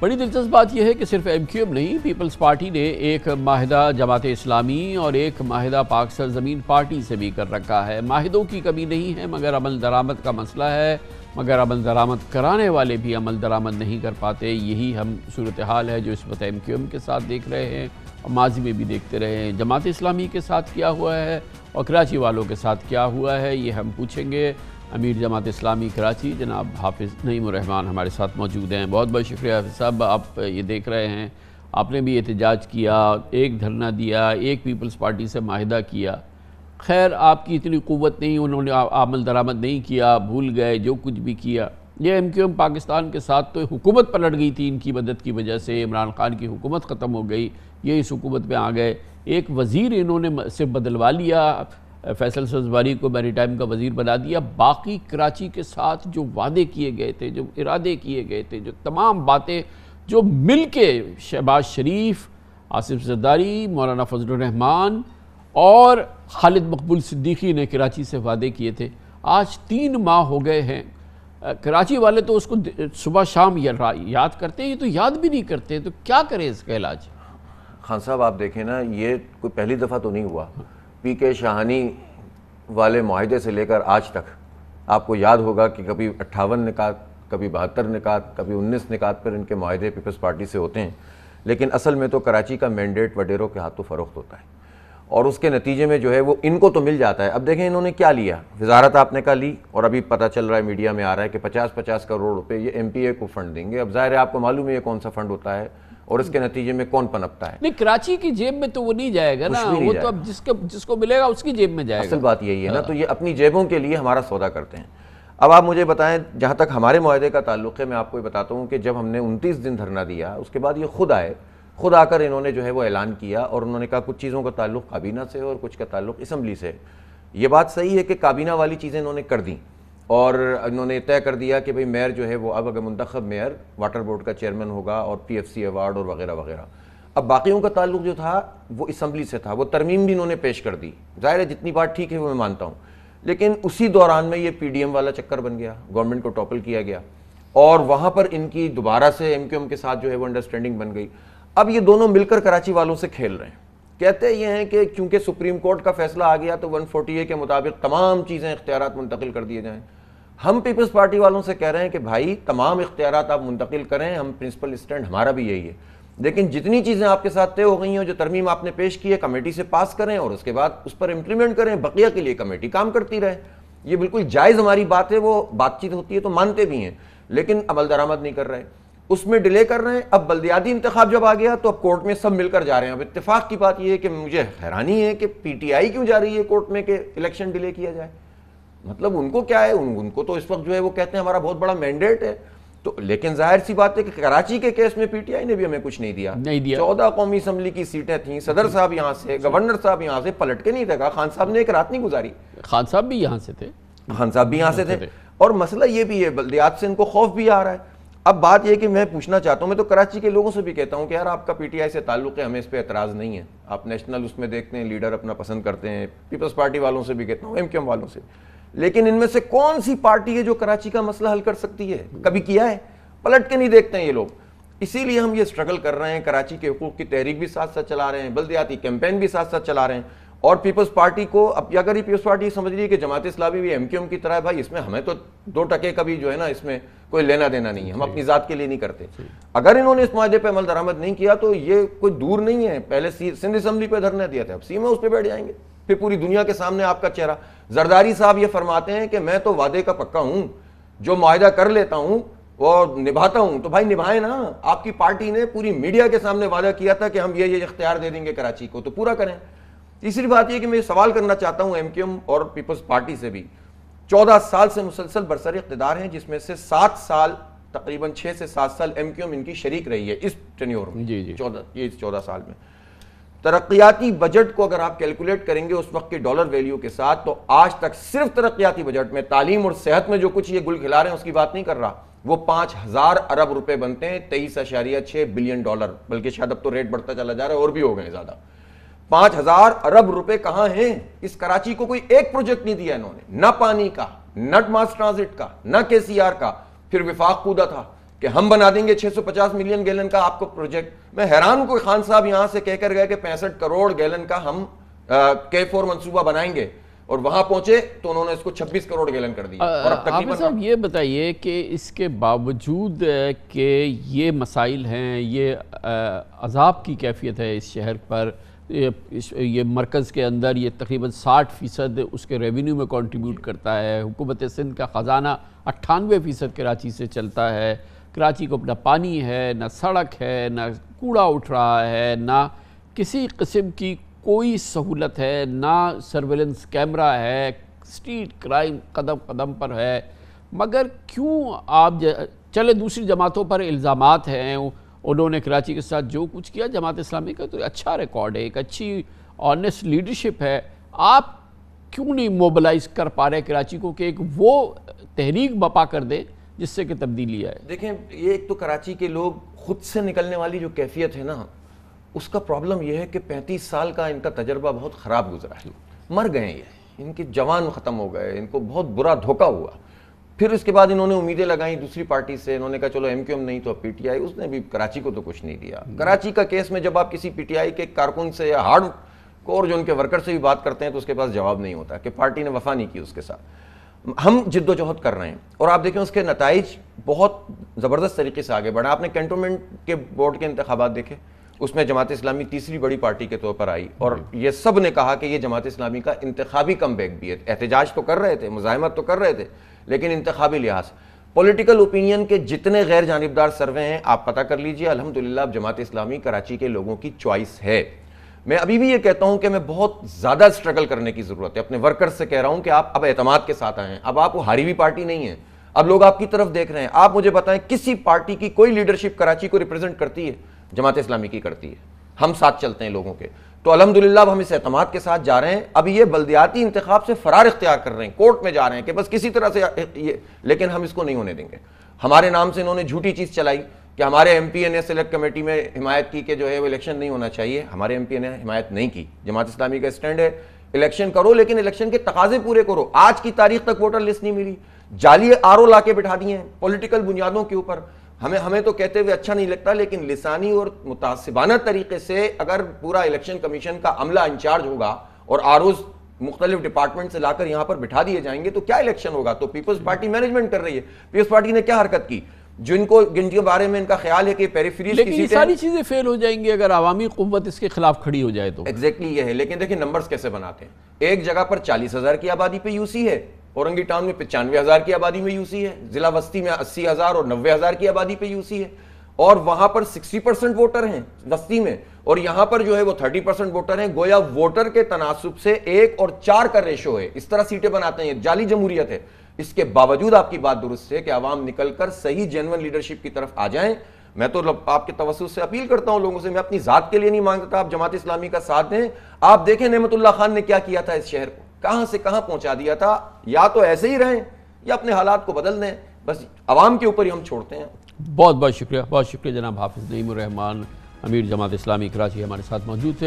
بڑی دلچسپ بات یہ ہے کہ صرف ایم کیو ایم نہیں، پیپلز پارٹی نے ایک معاہدہ جماعت اسلامی اور ایک معاہدہ پاک سرزمین پارٹی سے بھی کر رکھا ہے۔ معاہدوں کی کمی نہیں ہے، مگر عمل درآمد کا مسئلہ ہے، مگر عمل درآمد کرانے والے بھی عمل درآمد نہیں کر پاتے۔ یہی ہم صورتحال ہے جو اس وقت ایم کیو ایم کے ساتھ دیکھ رہے ہیں اور ماضی میں بھی دیکھتے رہے ہیں۔ جماعت اسلامی کے ساتھ کیا ہوا ہے اور کراچی والوں کے ساتھ کیا ہوا ہے، یہ ہم پوچھیں گے۔ امیر جماعت اسلامی کراچی جناب حافظ نعیم الرحمان ہمارے ساتھ موجود ہیں۔ بہت بہت شکریہ حافظ صاحب، آپ یہ دیکھ رہے ہیں، آپ نے بھی احتجاج کیا، ایک دھرنا دیا، ایک پیپلز پارٹی سے معاہدہ کیا۔ خیر آپ کی اتنی قوت نہیں، انہوں نے عمل درآمد نہیں کیا، بھول گئے جو کچھ بھی کیا۔ یہ ایم کیو ایم پاکستان کے ساتھ تو حکومت پلٹ گئی تھی ان کی مدد کی وجہ سے، عمران خان کی حکومت ختم ہو گئی، یہ اس حکومت میں آ گئے۔ ایک وزیر انہوں نے صرف بدلوا لیا، فیصل سبزواری کو میری ٹائم کا وزیر بنا دیا، باقی کراچی کے ساتھ جو وعدے کیے گئے تھے، جو ارادے کیے گئے تھے، جو تمام باتیں جو مل کے شہباز شریف، آصف زرداری، مولانا فضل الرحمان اور خالد مقبول صدیقی نے کراچی سے وعدے کیے تھے، آج 3 ماہ ہو گئے ہیں۔ کراچی والے تو اس کو صبح شام یاد کرتے ہیں، یہ تو یاد بھی نہیں کرتے، تو کیا کریں اس کا علاج؟ خان صاحب آپ دیکھیں نا، یہ کوئی پہلی دفعہ تو نہیں ہوا۔ پی کے شاہانی والے معاہدے سے لے کر آج تک آپ کو یاد ہوگا کہ کبھی 58 نکات، کبھی 72 نکات، کبھی 19 نکات پر ان کے معاہدے پیپلز پارٹی سے ہوتے ہیں، لیکن اصل میں تو کراچی کا مینڈیٹ وڈیروں کے ہاتھوں فروخت ہوتا ہے، اور اس کے نتیجے میں جو ہے وہ ان کو تو مل جاتا ہے۔ اب دیکھیں انہوں نے کیا لیا، وزارت آپ نے کا لی، اور ابھی پتہ چل رہا ہے میڈیا میں آ رہا ہے کہ 50 کروڑ روپے یہ ایم پی اے کو فنڈ دیں گے۔ اب ظاہر ہے آپ کو معلوم ہے یہ کون سا فنڈ ہوتا ہے اور اس کے نتیجے میں کون پنپتا ہے۔ نہیں، کراچی کی جیب میں تو وہ نہیں جائے گا نا، وہ تو اب جس کو ملے گا اس کی جیب میں جائے گا۔ اصل بات یہی ہے نا، تو یہ اپنی جیبوں کے لیے ہمارا سودا کرتے ہیں۔ اب آپ مجھے بتائیں، جہاں تک ہمارے معاہدے کا تعلق ہے، میں آپ کو یہ بتاتا ہوں کہ جب ہم نے 29 دن دھرنا دیا، اس کے بعد یہ خود آ کر انہوں نے جو ہے وہ اعلان کیا، اور انہوں نے کہا کچھ چیزوں کا تعلق کابینہ سے اور کچھ کا تعلق اسمبلی سے۔ یہ بات صحیح ہے کہ کابینہ والی چیزیں انہوں نے کر دیں، اور انہوں نے طے کر دیا کہ بھئی میئر جو ہے وہ اب اگر منتخب میئر واٹر بورڈ کا چیئرمین ہوگا، اور پی ایف سی ایوارڈ اور وغیرہ وغیرہ۔ اب باقیوں کا تعلق جو تھا وہ اسمبلی سے تھا، وہ ترمیم بھی انہوں نے پیش کر دی۔ ظاہر ہے جتنی بات ٹھیک ہے وہ میں مانتا ہوں، لیکن اسی دوران میں یہ پی ڈی ایم والا چکر بن گیا، گورنمنٹ کو ٹاپل کیا گیا، اور وہاں پر ان کی دوبارہ سے ایم کیو ایم کے ساتھ جو ہے وہ انڈرسٹینڈنگ بن گئی۔ اب یہ دونوں مل کر کراچی والوں سے کھیل رہے ہیں، کہتے یہ ہیں کہ چونکہ سپریم کورٹ کا فیصلہ آ گیا تو 140A کے مطابق تمام چیزیں اختیارات منتقل کر دیے جائیں۔ ہم پیپلز پارٹی والوں سے کہہ رہے ہیں کہ بھائی تمام اختیارات آپ منتقل کریں، ہم پرنسپل اسٹینڈ ہمارا بھی یہی ہے، لیکن جتنی چیزیں آپ کے ساتھ طے ہو گئی ہیں، جو ترمیم آپ نے پیش کی ہے، کمیٹی سے پاس کریں اور اس کے بعد اس پر امپلیمنٹ کریں، بقیہ کے لیے کمیٹی کام کرتی رہے۔ یہ بالکل جائز ہماری بات ہے، وہ بات چیت ہوتی ہے تو مانتے بھی ہیں، لیکن عمل درآمد نہیں کر رہے، اس میں ڈیلے کر رہے ہیں۔ اب بلدیاتی انتخاب جب آ گیا تو اب کورٹ میں سب مل کر جا رہے ہیں۔ اب اتفاق کی بات یہ ہے کہ مجھے حیرانی ہے کہ پی ٹی آئی کیوں جا رہی ہے کورٹ میں کہ الیکشن ڈیلے کیا جائے، مطلب ان کو کیا ہے، ان کو تو اس وقت جو ہے وہ کہتے ہیں ہمارا بہت بڑا مینڈیٹ ہے، تو لیکن ظاہر سی بات ہے کہ کراچی کے کیس میں پی ٹی آئی نے بھی ہمیں کچھ نہیں دیا۔ 14 قومی اسمبلی کی سیٹیں تھیں، صدر صاحب یہاں سے، گورنر صاحب یہاں سے، پلٹ کے نہیں دیکھا، خان صاحب نے ایک رات نہیں گزاری، خان صاحب بھی یہاں سے تھے، اور مسئلہ یہ بھی ہے بلدیات سے ان کو خوف بھی آ رہا ہے۔ اب بات یہ کہ میں پوچھنا چاہتا ہوں، میں تو کراچی کے لوگوں سے بھی کہتا ہوں کہ یار آپ کا پی ٹی آئی سے تعلق ہے، ہمیں اس پہ اعتراض نہیں ہے، آپ نیشنل اس میں دیکھتے ہیں لیڈر اپنا پسند کرتے ہیں، پیپلز پارٹی والوں سے بھی کہتا ہوں، ایم کیو ایم والوں سے، لیکن ان میں سے کون سی پارٹی ہے جو کراچی کا مسئلہ حل کر سکتی ہے؟ کبھی کیا ہے؟ پلٹ کے نہیں دیکھتے ہیں یہ لوگ۔ اسی لیے ہم یہ سٹرگل کر رہے ہیں، کراچی کے حقوق کی تحریک بھی ساتھ ساتھ چلا رہے ہیں، بلدیاتی کیمپین بھی ساتھ ساتھ چلا رہے ہیں، اور پیپلز پارٹی کو اب اگر یہ پیپلز پارٹی سمجھ رہی ہے کہ جماعت اسلامی بھی ایم کیو ایم کی طرح ہے، بھائی اس میں ہمیں تو 2% کا بھی جو ہے نا اس میں کوئی لینا دینا نہیں ہے، ہم اپنی ذات کے لیے نہیں کرتے۔ اگر انہوں نے اس معاہدے پہ عمل درآمد نہیں کیا تو یہ کوئی دور نہیں ہے، پہلے سندھ اسمبلی پہ دھرنا دیا تھا، اب سی میں اس پہ بیٹھ جائیں گے، پھر پوری دنیا کے سامنے آپ کا چہرہ۔ زرداری صاحب یہ فرماتے ہیں کہ میں تو وعدے کا پکا ہوں، جو معاہدہ کر لیتا ہوں وہ نبھاتا ہوں، تو بھائی نبھائیں نا، آپ کی پارٹی نے پوری میڈیا کے سامنے وعدہ کیا تھا کہ ہم یہ اختیار دے دیں گے کراچی کو، تو پورا کریں۔ تیسری بات یہ کہ میں سوال کرنا چاہتا ہوں ایم کیو ایم اور پیپلز پارٹی سے بھی، 14 سال سے مسلسل برسر اقتدار ہیں، جس میں سے 7 سال تقریباً 6 سے 7 سال ایم کیو ایم ان کی شریک رہی ہے اس ٹینیور میں، 14 سال میں۔ ترقیاتی بجٹ کو اگر آپ کیلکولیٹ کریں گے اس وقت کے ڈالر ویلیو کے ساتھ، تو آج تک صرف ترقیاتی بجٹ میں تعلیم اور صحت میں جو کچھ یہ گل کھلا رہے ہیں اس کی بات نہیں کر رہا، وہ 5000 ارب روپے بنتے ہیں، 23.6 بلین ڈالر، بلکہ شاید اب تو ریٹ بڑھتا چلا جا رہا ہے اور بھی ہو گئے زیادہ۔ 5000 ارب روپے کہاں ہیں؟ اس کراچی کو کوئی ایک پروجیکٹ نہیں دیا انہوں نے، نہ پانی کا، نہ ماس ٹرانزٹ کا، نہ کے سی آر کا۔ پھر وفاق کودہ تھا کہ ہم بنا دیں گے 650 ملین گیلن کا آپ کو پروجیکٹ. میں حیران ہوں کہ خان صاحب یہاں سے کہہ کر گئے کہ 65 کروڑ گیلن کا ہم K4 منصوبہ بنائیں گے, اور وہاں پہنچے تو انہوں نے اس کو 26 کروڑ گیلن کر دیا. اور اب حافظ صاحب یہ بتائیے کہ اس کے باوجود کہ یہ مسائل ہیں, یہ عذاب کی کیفیت ہے اس شہر پر, یہ مرکز کے اندر یہ تقریباً 60% اس کے ریونیو میں کنٹریبیوٹ کرتا ہے, حکومت سندھ کا خزانہ 98% کراچی سے چلتا ہے, کراچی کو اپنا پانی ہے, نہ سڑک ہے, نہ کوڑا اٹھ رہا ہے, نہ کسی قسم کی کوئی سہولت ہے, نہ سرویلنس کیمرہ ہے, اسٹریٹ کرائم قدم قدم پر ہے. مگر کیوں آپ چلے دوسری جماعتوں پر الزامات ہیں, انہوں نے کراچی کے ساتھ جو کچھ کیا, جماعت اسلامی کا تو اچھا ریکارڈ ہے, ایک اچھی آنیسٹ لیڈرشپ ہے, آپ کیوں نہیں موبلائز کر پا رہے کراچی کو کہ ایک وہ تحریک بپا کر دیں جس سے کہ تبدیلی آئے؟ دیکھیں, یہ ایک تو کراچی کے لوگ خود سے نکلنے والی جو کیفیت ہے نا, اس کا پرابلم یہ ہے کہ 35 سال کا ان کا تجربہ بہت خراب گزرا ہے. مر گئے یہ, ان کے جوان ختم ہو گئے, ان کو بہت برا دھوکہ ہوا. پھر اس کے بعد انہوں نے امیدیں لگائیں دوسری پارٹی سے, انہوں نے کہا چلو MQM نہیں تو پی ٹی آئی, اس نے بھی کراچی کو تو کچھ نہیں دیا. کراچی کا کیس میں جب آپ کسی پی ٹی آئی کے کارکن سے یا ہارڈ کور جو ان کے ورکر سے بھی بات کرتے ہیں تو اس کے پاس جواب نہیں ہوتا کہ پارٹی نے وفا نہیں کی اس کے ساتھ. ہم جد و جہد کر رہے ہیں اور آپ دیکھیں اس کے نتائج بہت زبردست طریقے سے آگے بڑھا. آپ نے کینٹونمنٹ کے بورڈ کے انتخابات دیکھے, اس میں جماعت اسلامی تیسری بڑی پارٹی کے طور پر آئی, اور یہ سب نے کہا کہ یہ جماعت اسلامی کا انتخابی کم بیک بھی ہے. احتجاج تو کر رہے تھے, مزاحمت تو کر رہے تھے, لیکن انتخابی لحاظ پولیٹیکل اوپینین کے جتنے غیر جانبدار سروے ہیں آپ پتہ کر لیجئے, الحمدللہ اب جماعت اسلامی کراچی کے لوگوں کی چوائس ہے. میں ابھی بھی یہ کہتا ہوں کہ میں بہت زیادہ سٹرگل کرنے کی ضرورت ہے. اپنے ورکرز سے کہہ رہا ہوں کہ آپ اب اعتماد کے ساتھ آئیں. اب آپ وہ ہاری ہوئی پارٹی نہیں ہیں, اب لوگ آپ کی طرف دیکھ رہے ہیں. آپ مجھے بتائیں کسی پارٹی کی کوئی لیڈرشپ کراچی کو ریپرزینٹ کرتی ہے؟ جماعت اسلامی کی کرتی ہے. ہم ساتھ چلتے ہیں لوگوں کے. تو الحمدللہ اب ہم اس اعتماد کے ساتھ جا رہے ہیں. اب یہ بلدیاتی انتخاب سے فرار اختیار کر رہے ہیں, کورٹ میں جا رہے ہیں کہ بس کسی طرح سے یہ, لیکن ہم اس کو نہیں ہونے دیں گے. ہمارے نام سے انہوں نے جھوٹی چیز چلائی کہ ہمارے MP نے سلیکٹ کمیٹی میں حمایت کی کہ جو ہے وہ الیکشن نہیں ہونا چاہیے. ہمارے MP نے حمایت نہیں کی. جماعت اسلامی کا اسٹینڈ ہے الیکشن کرو, لیکن الیکشن کے تقاضے پورے کرو. آج کی تاریخ تک ووٹر لسٹ نہیں ملی, جعلی RO لا کے بٹھا دیے ہیں پولیٹیکل بنیادوں کے اوپر. ہمیں تو کہتے ہوئے اچھا نہیں لگتا, لیکن لسانی اور متعصبانہ طریقے سے اگر پورا الیکشن کمیشن کا عملہ انچارج ہوگا اور ROs مختلف ڈپارٹمنٹ سے لا کر یہاں پر بٹھا دیے جائیں گے تو کیا الیکشن ہوگا؟ تو پیپلز پارٹی مینجمنٹ کر رہی ہے. پیپلز پارٹی نے کیا حرکت کی؟ جن کے بارے میں ان کا خیال ہے کہ پیریفریز کی سیٹیں, لیکن یہ ساری چیزیں فیل ہو جائیں گی اگر عوامی قوت اس کے خلاف کھڑی ہو جائے تو. ایگزیکٹلی یہ ہے. لیکن دیکھیں نمبرز کیسے بناتے ہیں. ایک جگہ پر 40,000 کی آبادی پہ UC ہے, اورنگی ٹاؤن میں 95,000 کی آبادی میں UC ہے, ضلع وسطی میں 80,000 اور 90,000 کی آبادی پہ UC ہے, اور وہاں پر 60% ووٹر ہیں وسطی میں, اور یہاں پر جو ہے وہ 30% ووٹر ہیں. گویا ووٹر کے تناسب سے 1 اور 4 کا ریشو ہے. اس طرح سیٹیں بناتے ہیں, جعلی جمہوریت ہے. اس کے باوجود آپ کی بات درست ہے کہ عوام نکل کر صحیح جینون لیڈرشپ کی طرف آ جائیں. میں تو آپ کے توسط سے اپیل کرتا ہوں لوگوں سے, میں اپنی ذات کے لیے نہیں مانگتا, آپ جماعت اسلامی کا ساتھ دیں. آپ دیکھیں نعمت اللہ خان نے کیا کیا تھا اس شہر کو, کہاں سے کہاں پہنچا دیا تھا. یا تو ایسے ہی رہیں یا اپنے حالات کو بدل دیں, بس عوام کے اوپر ہی ہم چھوڑتے ہیں. بہت بہت شکریہ جناب حافظ نعیم الرحمان, امیر جماعت اسلامی کراچی ہمارے ساتھ موجود تھے.